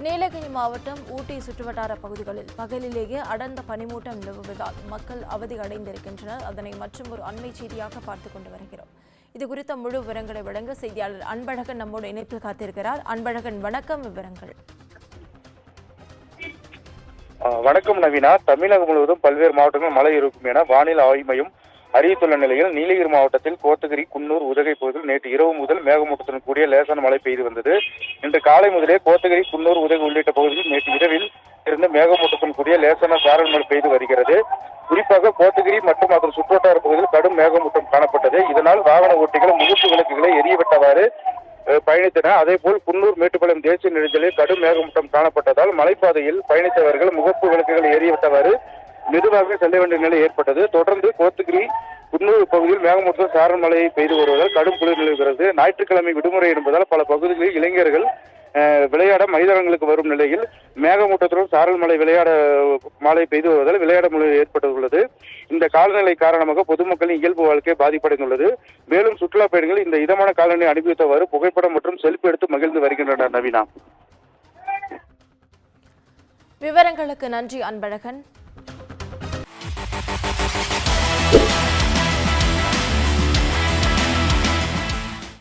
நீலகிரி மாவட்டம் ஊட்டி சுற்றுவட்டார பகுதிகளில் பகலிலேயே அடர்ந்த பனிமூட்டம் நிலவுவதால் மக்கள் அவதி அடைந்திருக்கின்றனர். அதனை மற்றும் ஒரு அண்மை செய்தியாக பார்த்துக் கொண்டு வருகிறோம். இதுகுறித்த முழு விவரங்களை வழங்க செய்தியாளர் அன்பழகன் நம்மோடு இணைப்பில் காத்திருக்கிறார். அன்பழகன், வணக்கம். விவரங்கள். வணக்கம் நவீனா. தமிழகம் முழுவதும் பல்வேறு மாவட்டங்கள் மழை இருக்கும் என வானிலை ஆய்வு மையம் அறிவித்துள்ள நிலையில் நீலகிரி மாவட்டத்தில் கோத்தகிரி, குன்னூர், உதகை பகுதியில் நேற்று இரவு முதல் மேகமூட்டத்துடன் கூடிய லேசான மழை பெய்து வந்தது. இன்று காலை முதலே கோத்தகிரி, குன்னூர், உதகை உள்ளிட்ட பகுதிகளில் நேற்று இரவில் இருந்து மேகமூட்டத்துடன் கூடிய லேசான சாரல் மழை பெய்து வருகிறது. குறிப்பாக கோத்தகிரி மற்றும் அதன் சுற்றுவட்டார பகுதியில் கடும் மேகமூட்டம் காணப்பட்டது. இதனால் வாகன ஓட்டிகள் முகப்பு விளக்குகளை எரியவிட்டவாறு பயணித்தனர். அதேபோல் குன்னூர் மேட்டுப்பாளையம் தேசிய நெடுஞ்சாலையில் கடும் மேகமூட்டம் காணப்பட்டதால் மலைப்பாதையில் பயணித்தவர்கள் முகப்பு விளக்குகளை எரியவிட்டவாறு மெதுவாக செல்ல வேண்டிய நிலை ஏற்பட்டது. தொடர்ந்து கோத்தகிரி, குன்னூர் பகுதியில் மேகமூட்டத்துடன் சாரல் மழை பெய்து வருவதால் கடும் குளிர் நிலவுகிறது. ஞாயிற்றுக்கிழமை விடுமுறை என்பதால் பல பகுதிகளில் இளைஞர்கள் விளையாட மைதானங்களுக்கு வரும் நிலையில் மேகமூட்டத்துடன் சாரல் மழை மழை பெய்து வருவதால் விளையாட மழை ஏற்பட்டுள்ளது. இந்த காலநிலை காரணமாக பொதுமக்களின் இயல்பு வாழ்க்கை பாதிப்படைந்துள்ளது. மேலும் சுற்றுலா பயணிகள் இந்த இதமான காலநிலை அனுபவித்தவாறு புகைப்படம் மற்றும் செல்ஃபி எடுத்து மகிழ்ந்து வருகின்றனர். நவீனா, விவரங்களுக்கு நன்றி அன்பழகன்.